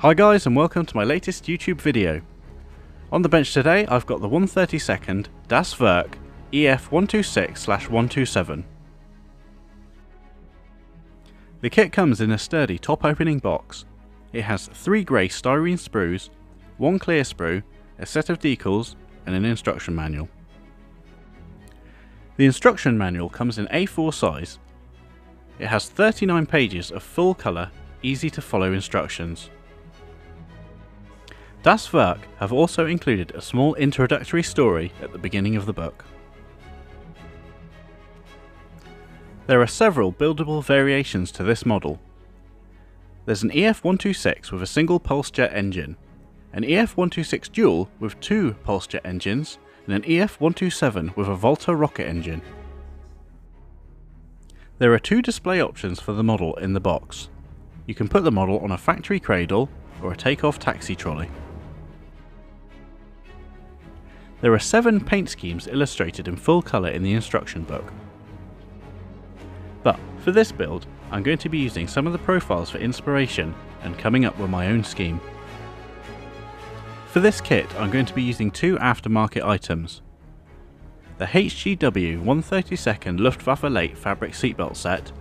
Hi guys, and welcome to my latest YouTube video. On the bench today I've got the 132nd Das Werk EF-126/127. The kit comes in a sturdy top opening box. It has 3 grey styrene sprues, 1 clear sprue, a set of decals and an instruction manual. The instruction manual comes in A4 size. It has 39 pages of full colour, easy to follow instructions. Das Werk have also included a small introductory story at the beginning of the book. There are several buildable variations to this model. There's an EF-126 with a single pulse jet engine, an EF-126 dual with 2 pulse jet engines, and an EF-127 with a Volta rocket engine. There are 2 display options for the model in the box. You can put the model on a factory cradle or a take-off taxi trolley. There are 7 paint schemes illustrated in full colour in the instruction book. But for this build, I'm going to be using some of the profiles for inspiration and coming up with my own scheme. For this kit, I'm going to be using 2 aftermarket items. The HGW 132nd Luftwaffe Late fabric seatbelt set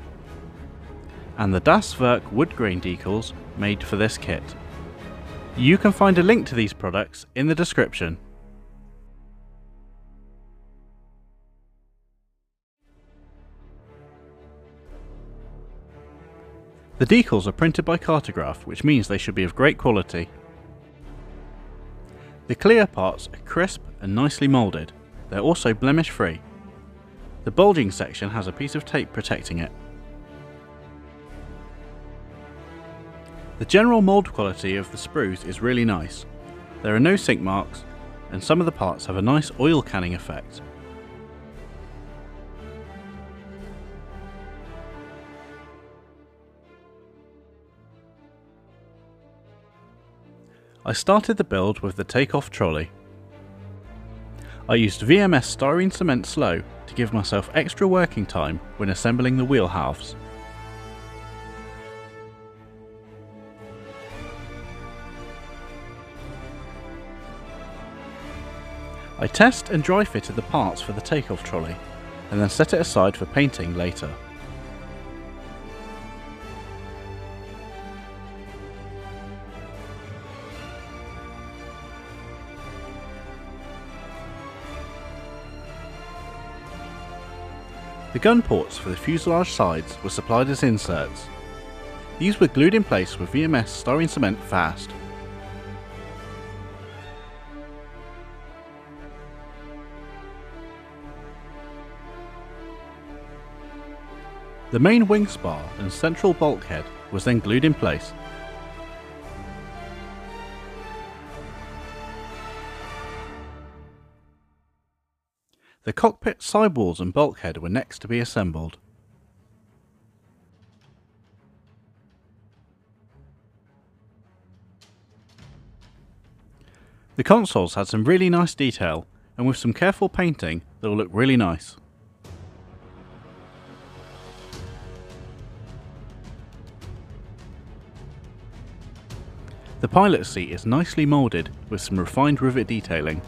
and the Das Werk wood grain decals made for this kit. You can find a link to these products in the description. The decals are printed by Cartograph, which means they should be of great quality. The clear parts are crisp and nicely moulded. They're also blemish free. The bulging section has a piece of tape protecting it. The general mould quality of the sprues is really nice. There are no sink marks, and some of the parts have a nice oil canning effect. I started the build with the take-off trolley. I used VMS styrene cement slow to give myself extra working time when assembling the wheel halves. I test and dry fitted the parts for the take-off trolley and then set it aside for painting later. The gun ports for the fuselage sides were supplied as inserts. These were glued in place with VMS styrene cement fast. The main wing spar and central bulkhead was then glued in place. The cockpit sidewalls and bulkhead were next to be assembled. The consoles had some really nice detail, and with some careful painting they will look really nice. The pilot seat is nicely moulded with some refined rivet detailing.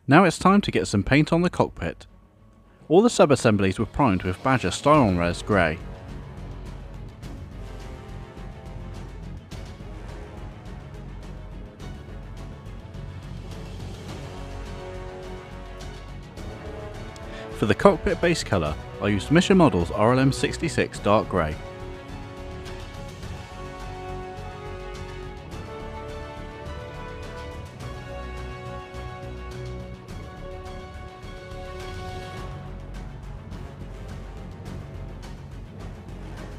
Now it's time to get some paint on the cockpit. All the sub-assemblies were primed with Badger Styrene Res Grey. For the cockpit base colour, I used Mission Models RLM 66 Dark Grey.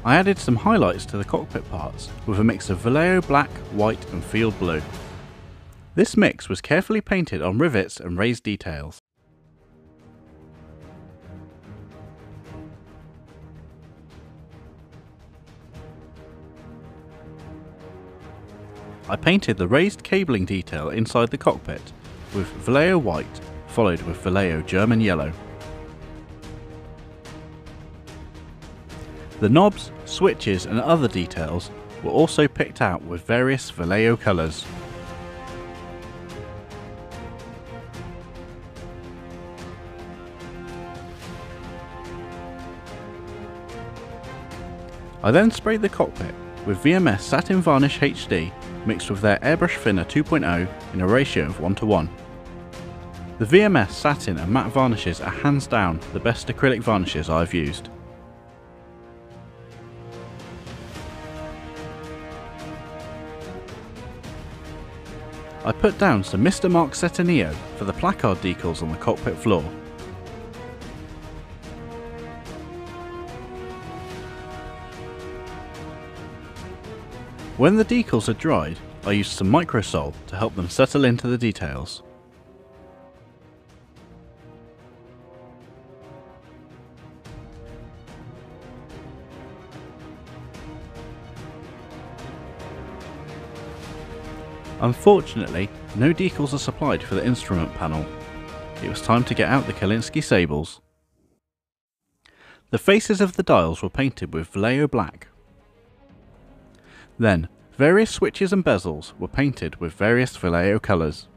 I added some highlights to the cockpit parts with a mix of Vallejo black, white and field blue. This mix was carefully painted on rivets and raised details. I painted the raised cabling detail inside the cockpit with Vallejo white, followed with Vallejo German yellow. The knobs, switches and other details were also picked out with various Vallejo colours. I then sprayed the cockpit with VMS Satin Varnish HD mixed with their Airbrush Thinner 2.0 in a ratio of 1:1. The VMS satin and matte varnishes are hands down the best acrylic varnishes I've used. I put down some Mr. Mark Cetaneo for the placard decals on the cockpit floor. When the decals had dried, I used some microsol to help them settle into the details. Unfortunately, no decals are supplied for the instrument panel. It was time to get out the Kolinsky sables. The faces of the dials were painted with Vallejo black. Then, various switches and bezels were painted with various Vallejo colours.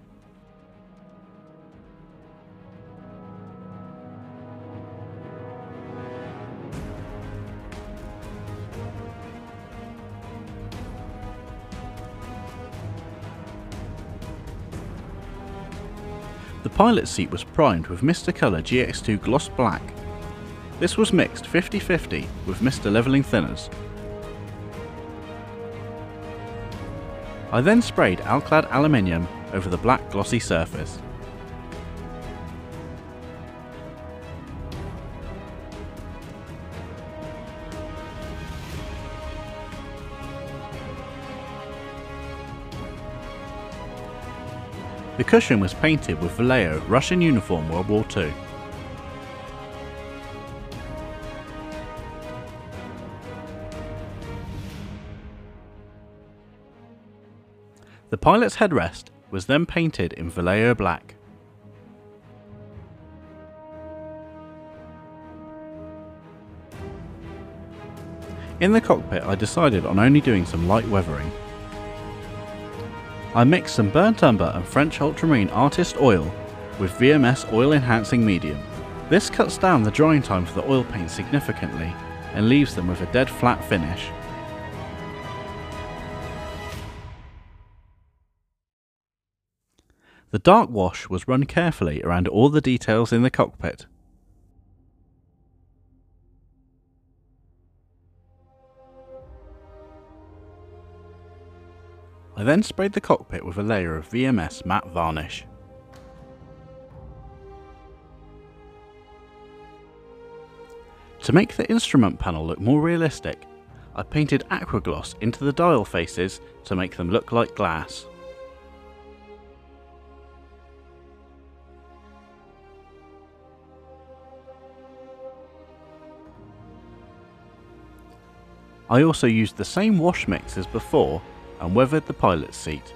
The pilot seat was primed with Mr. Colour GX2 Gloss Black. This was mixed 50-50 with Mr. Levelling Thinners. I then sprayed ALCLAD aluminium over the black glossy surface. The cushion was painted with Vallejo Russian Uniform World War II. The pilot's headrest was then painted in Vallejo black. In the cockpit I decided on only doing some light weathering. I mixed some burnt umber and French ultramarine artist oil with VMS oil enhancing medium. This cuts down the drying time for the oil paint significantly and leaves them with a dead flat finish. The dark wash was run carefully around all the details in the cockpit. I then sprayed the cockpit with a layer of VMS matte varnish. To make the instrument panel look more realistic, I painted aqua gloss into the dial faces to make them look like glass. I also used the same wash mix as before and weathered the pilot's seat.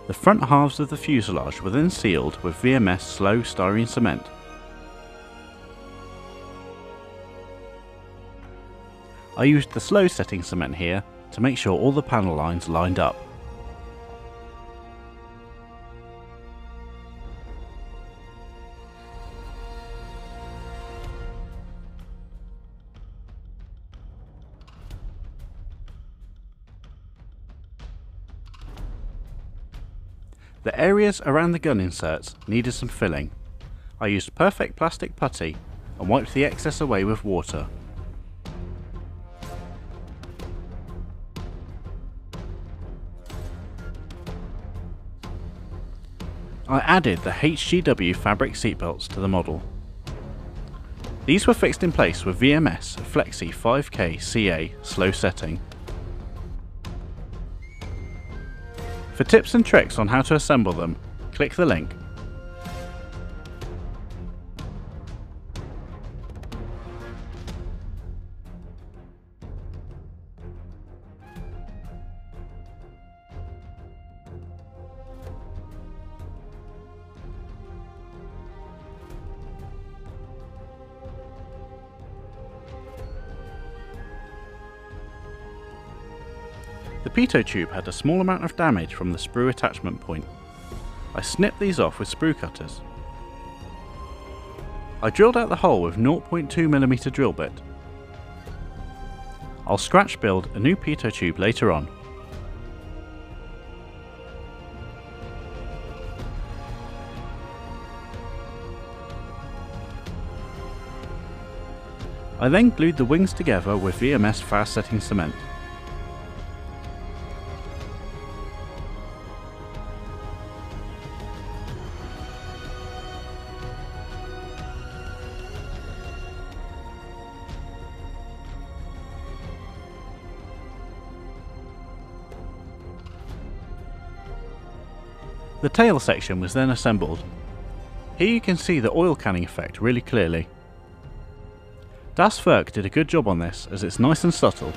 The front halves of the fuselage were then sealed with VMS slow styrene cement. I used the slow setting cement here to make sure all the panel lines lined up. The areas around the gun inserts needed some filling. I used perfect plastic putty and wiped the excess away with water. I added the HGW fabric seatbelts to the model. These were fixed in place with VMS Flexi 5K CA slow setting. For tips and tricks on how to assemble them, click the link. The pitot tube had a small amount of damage from the sprue attachment point. I snipped these off with sprue cutters. I drilled out the hole with 0.2mm drill bit. I'll scratch build a new pitot tube later on. I then glued the wings together with VMS fast setting cement. The tail section was then assembled. Here you can see the oil canning effect really clearly. Das Werk did a good job on this as it's nice and subtle.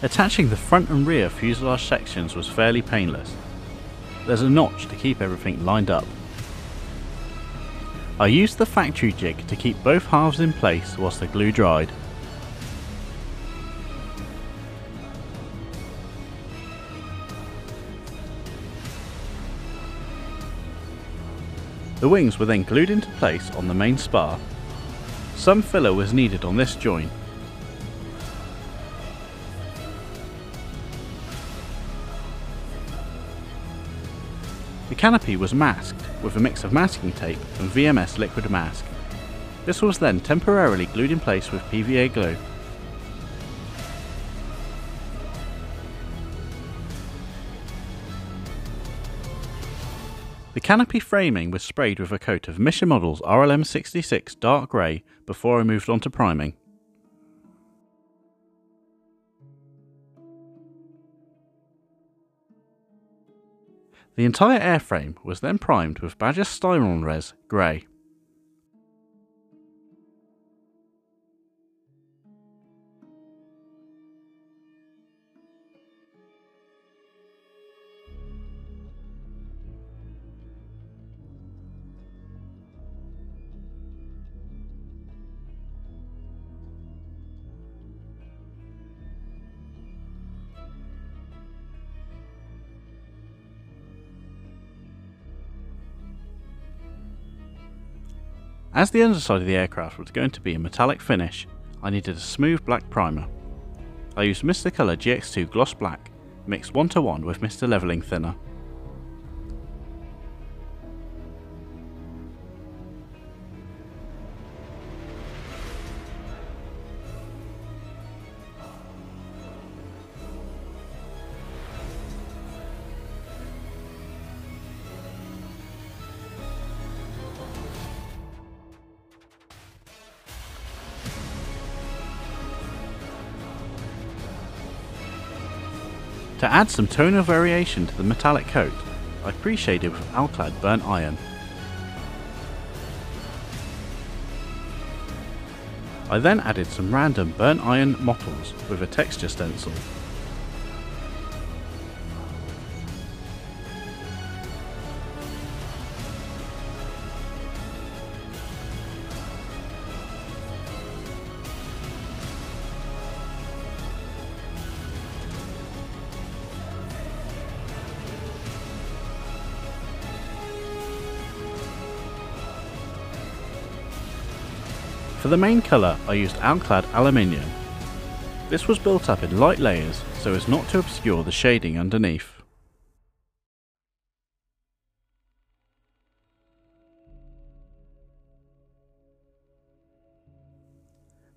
Attaching the front and rear fuselage sections was fairly painless. There's a notch to keep everything lined up. I used the factory jig to keep both halves in place whilst the glue dried. The wings were then glued into place on the main spar. Some filler was needed on this joint. The canopy was masked with a mix of masking tape and VMS liquid mask. This was then temporarily glued in place with PVA glue. The canopy framing was sprayed with a coat of Mission Models RLM66 dark grey before I moved on to priming. The entire airframe was then primed with Badger Styrene Res grey. As the underside of the aircraft was going to be a metallic finish, I needed a smooth black primer. I used Mr. Colour GX2 Gloss Black, mixed 1:1 with Mr. Levelling Thinner. To add some tonal variation to the metallic coat, I pre-shaded with ALCLAD burnt iron. I then added some random burnt iron mottles with a texture stencil. For the main colour I used ALCLAD ALUMINIUM. This was built up in light layers so as not to obscure the shading underneath.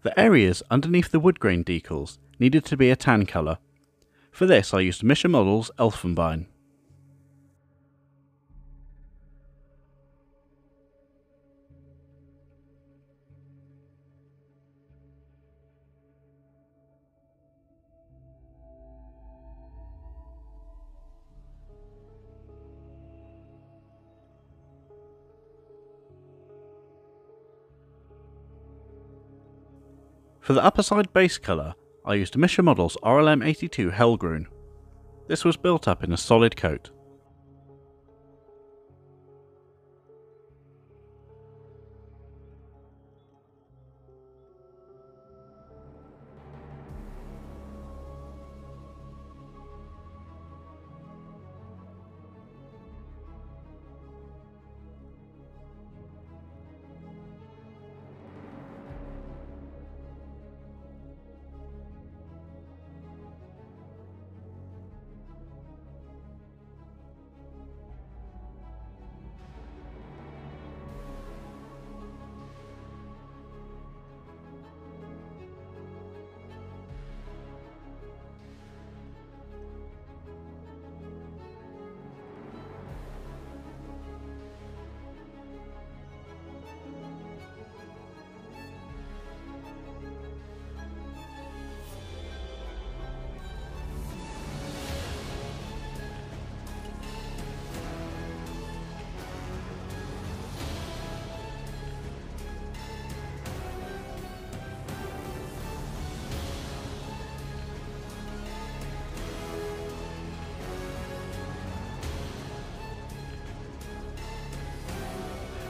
The areas underneath the wood grain decals needed to be a tan colour. For this I used Misha Models Elfenbein. For the upper side base colour, I used Misha Models RLM82 Hellgrün. This was built up in a solid coat.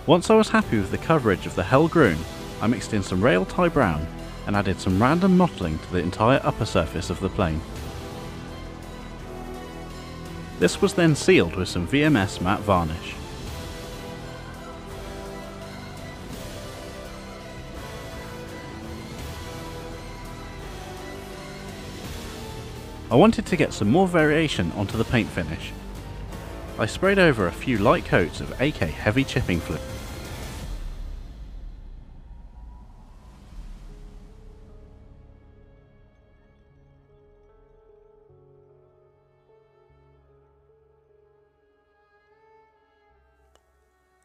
Once I was happy with the coverage of the Hellgrün, I mixed in some rail tie brown and added some random mottling to the entire upper surface of the plane. This was then sealed with some VMS matte varnish. I wanted to get some more variation onto the paint finish. I sprayed over a few light coats of AK heavy chipping fluid.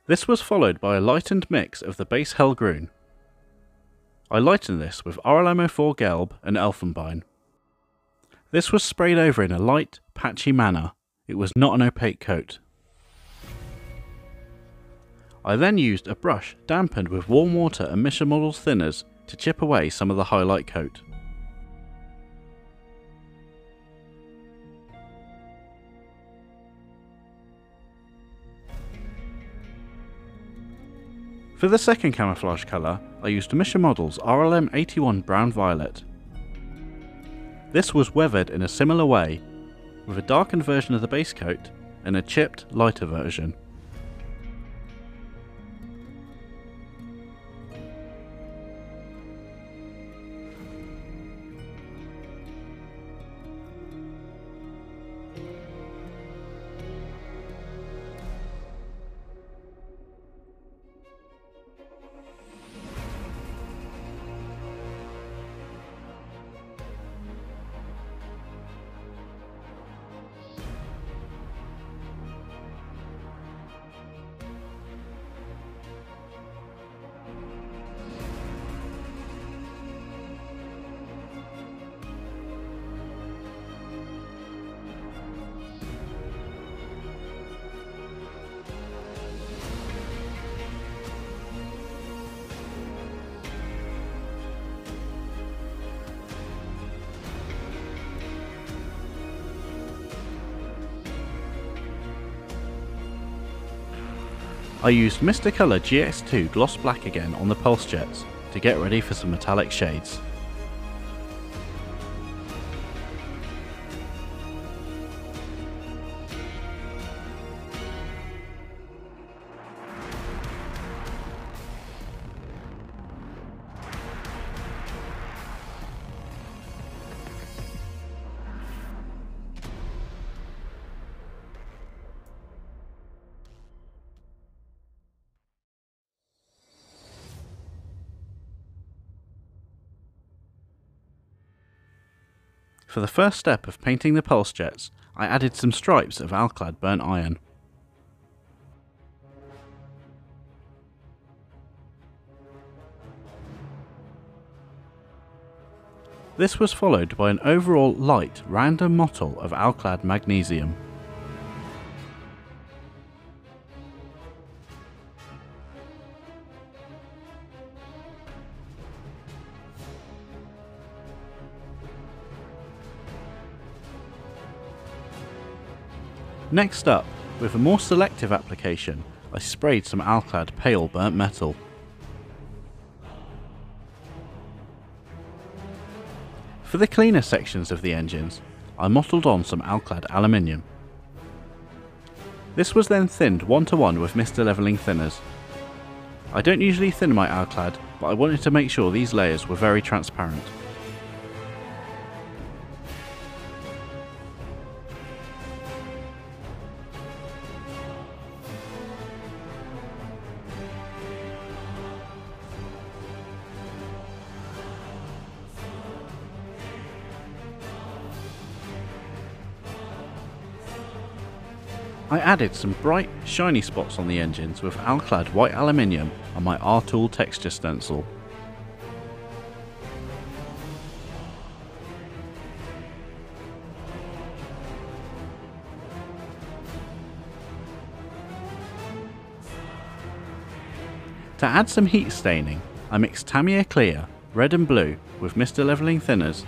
This was followed by a lightened mix of the base Hellgrün. I lightened this with RLM04 Gelb and Elfenbein. This was sprayed over in a light, patchy manner. It was not an opaque coat. I then used a brush dampened with warm water and Misha Models thinners to chip away some of the highlight coat. For the second camouflage colour, I used Misha Models RLM81 Brown Violet. This was weathered in a similar way, with a darkened version of the base coat and a chipped, lighter version. I used Mr. Colour GX2 Gloss Black again on the pulse jets to get ready for some metallic shades. For the first step of painting the pulse jets, I added some stripes of ALCLAD burnt iron. This was followed by an overall light random mottle of ALCLAD magnesium. Next up, with a more selective application, I sprayed some ALCLAD pale burnt metal. For the cleaner sections of the engines, I mottled on some ALCLAD aluminium. This was then thinned 1:1 with Mr. Leveling thinners. I don't usually thin my ALCLAD, but I wanted to make sure these layers were very transparent. I added some bright, shiny spots on the engines with ALCLAD white aluminium on my R-Tool texture stencil. To add some heat staining, I mixed Tamiya Clear, red and blue with Mr. Leveling thinners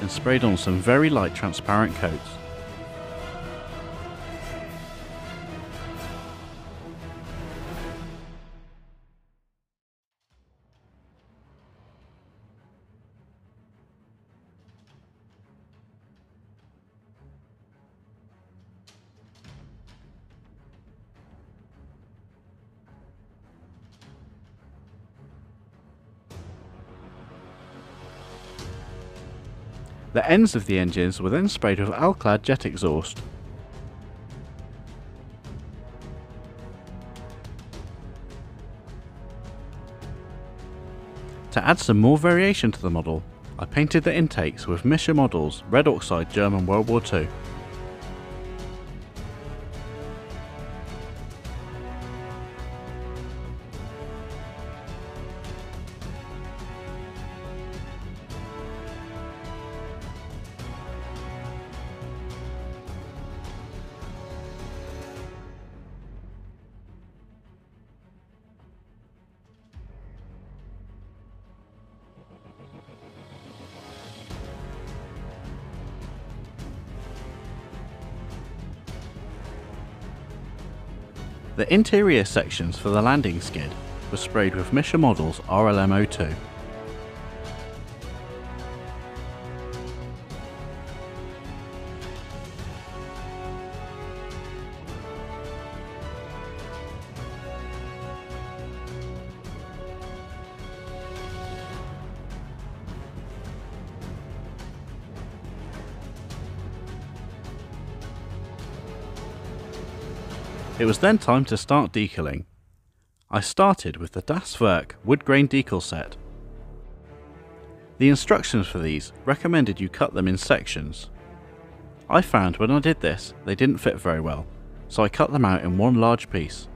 and sprayed on some very light transparent coats. The ends of the engines were then sprayed with ALCLAD jet exhaust. To add some more variation to the model, I painted the intakes with Mischa Models Red Oxide German World War II. The interior sections for the landing skid were sprayed with Mischa Models RLM02. It was then time to start decaling. I started with the Das Werk wood grain decal set. The instructions for these recommended you cut them in sections. I found when I did this they didn't fit very well, so I cut them out in one large piece.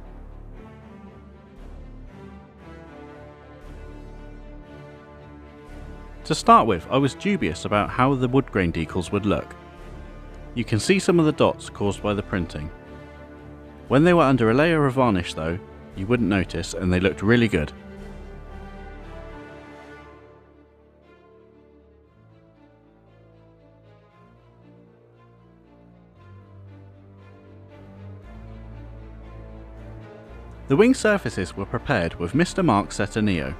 To start with, I was dubious about how the wood grain decals would look. You can see some of the dots caused by the printing. When they were under a layer of varnish though, you wouldn't notice and they looked really good. The wing surfaces were prepared with Mr. Mark Setter Neo.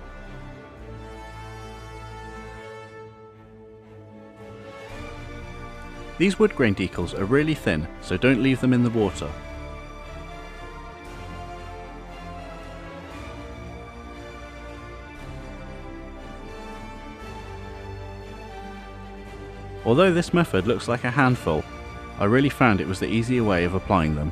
These wood grain decals are really thin, so don't leave them in the water. Although this method looks like a handful, I really found it was the easier way of applying them.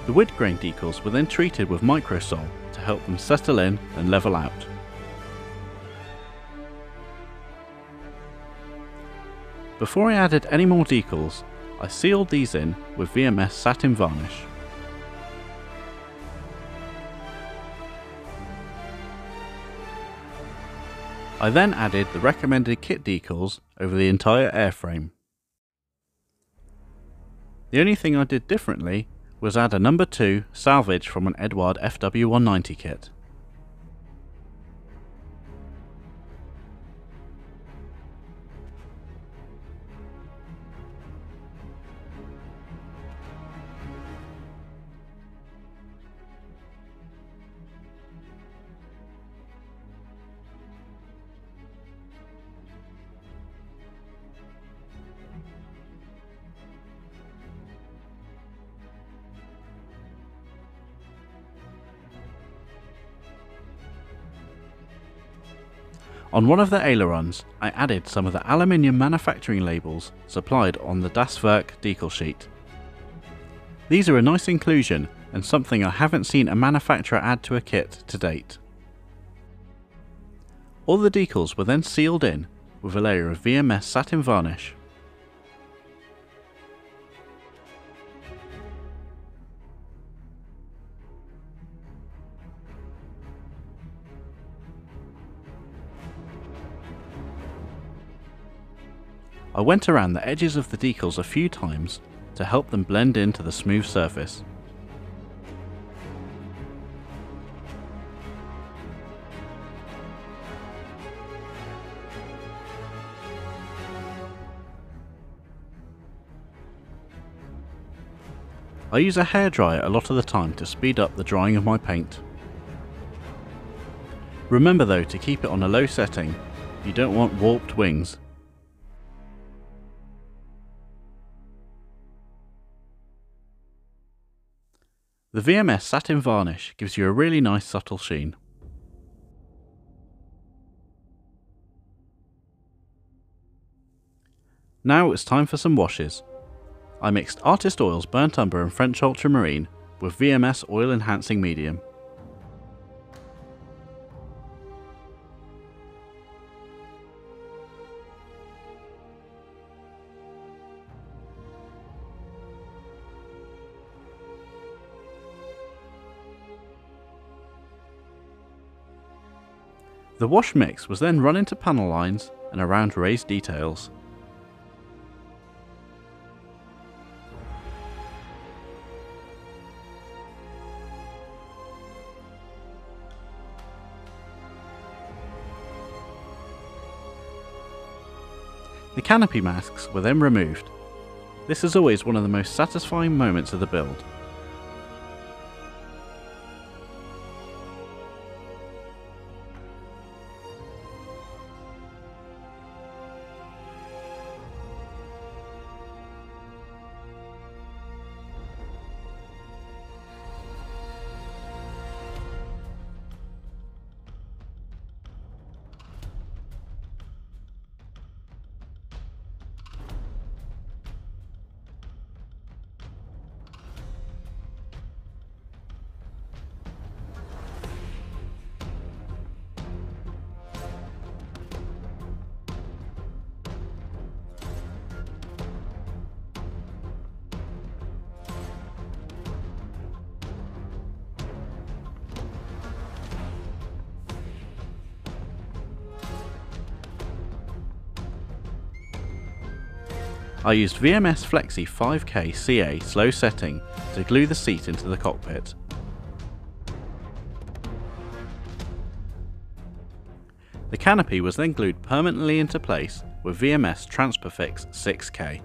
The wood grain decals were then treated with microsol to help them settle in and level out. Before I added any more decals, I sealed these in with VMS satin varnish. I then added the recommended kit decals over the entire airframe. The only thing I did differently was add a number 2 salvage from an Eduard FW190 kit. On one of the ailerons, I added some of the aluminium manufacturing labels supplied on the Das Werk decal sheet. These are a nice inclusion and something I haven't seen a manufacturer add to a kit to date. All the decals were then sealed in with a layer of VMS satin varnish. I went around the edges of the decals a few times to help them blend into the smooth surface. I use a hairdryer a lot of the time to speed up the drying of my paint. Remember though to keep it on a low setting, you don't want warped wings. The VMS satin varnish gives you a really nice subtle sheen. Now it's time for some washes. I mixed Artist Oils Burnt Umber and French Ultramarine with VMS Oil Enhancing Medium. The wash mix was then run into panel lines and around raised details. The canopy masks were then removed. This is always one of the most satisfying moments of the build. I used VMS Flexi 5K CA slow setting to glue the seat into the cockpit. The canopy was then glued permanently into place with VMS Transperfix 6K.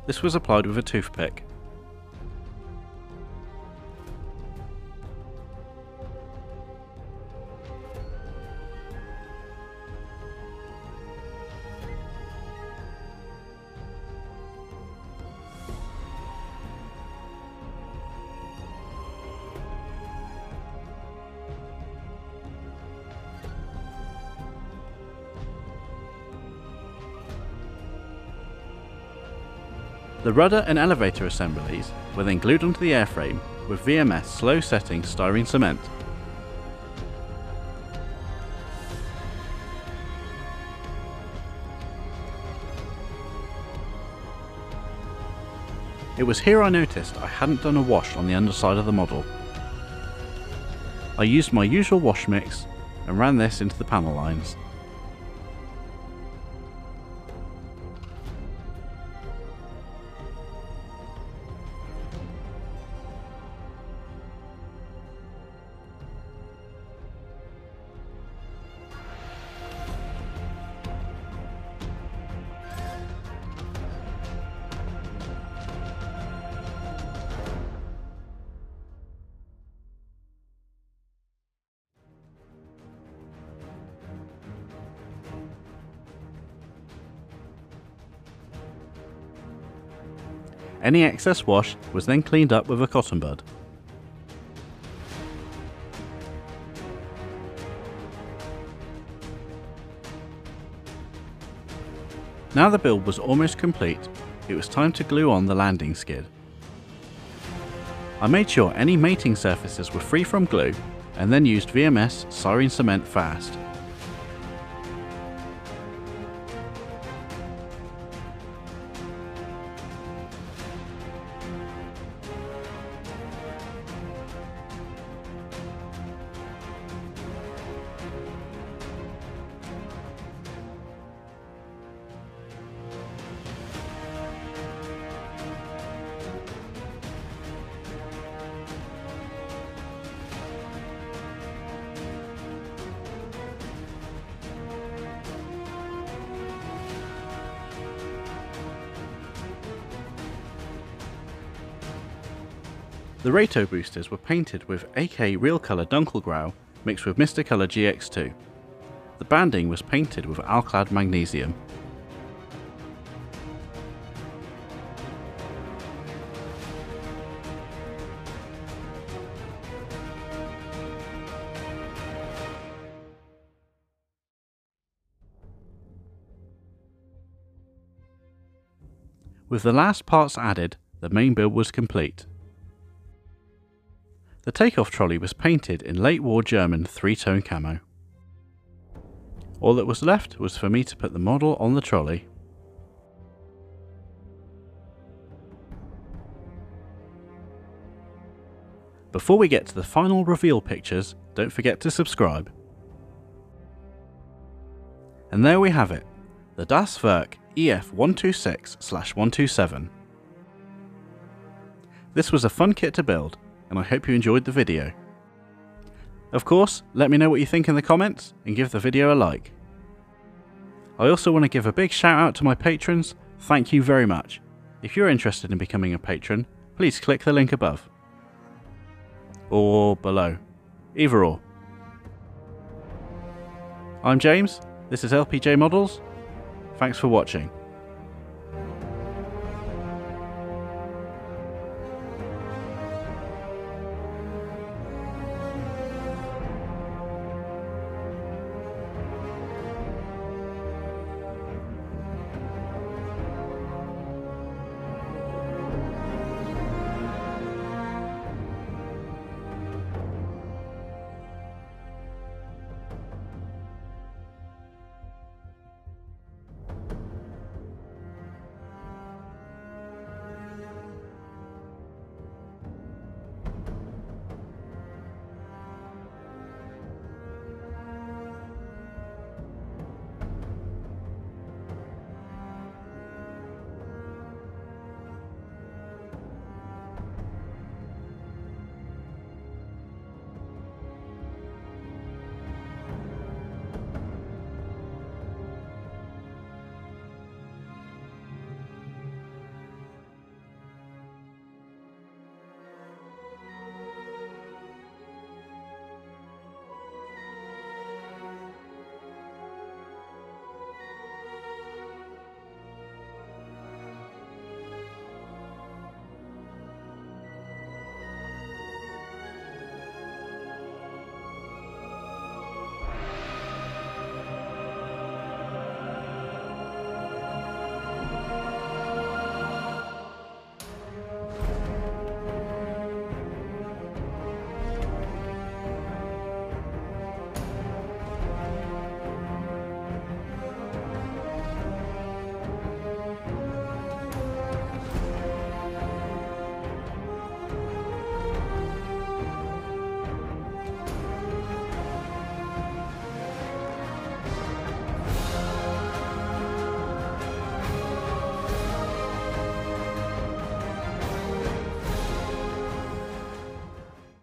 This was applied with a toothpick. The rudder and elevator assemblies were then glued onto the airframe with VMS slow setting styrene cement. It was here I noticed I hadn't done a wash on the underside of the model. I used my usual wash mix and ran this into the panel lines. Any excess wash was then cleaned up with a cotton bud. Now the build was almost complete, it was time to glue on the landing skid. I made sure any mating surfaces were free from glue and then used VMS styrene cement fast. The Rato boosters were painted with AK Real Colour Dunkelgrau mixed with Mr. Colour GX2. The banding was painted with ALCLAD magnesium. With the last parts added, the main build was complete. The takeoff trolley was painted in late war German 3-tone camo. All that was left was for me to put the model on the trolley. Before we get to the final reveal pictures, don't forget to subscribe. And there we have it, the Das Werk EF-126/127. This was a fun kit to build, and I hope you enjoyed the video. Of course, let me know what you think in the comments and give the video a like. I also want to give a big shout out to my patrons. Thank you very much. If you're interested in becoming a patron, please click the link above. Or below. Either or. I'm James, this is LPJ Models. Thanks for watching.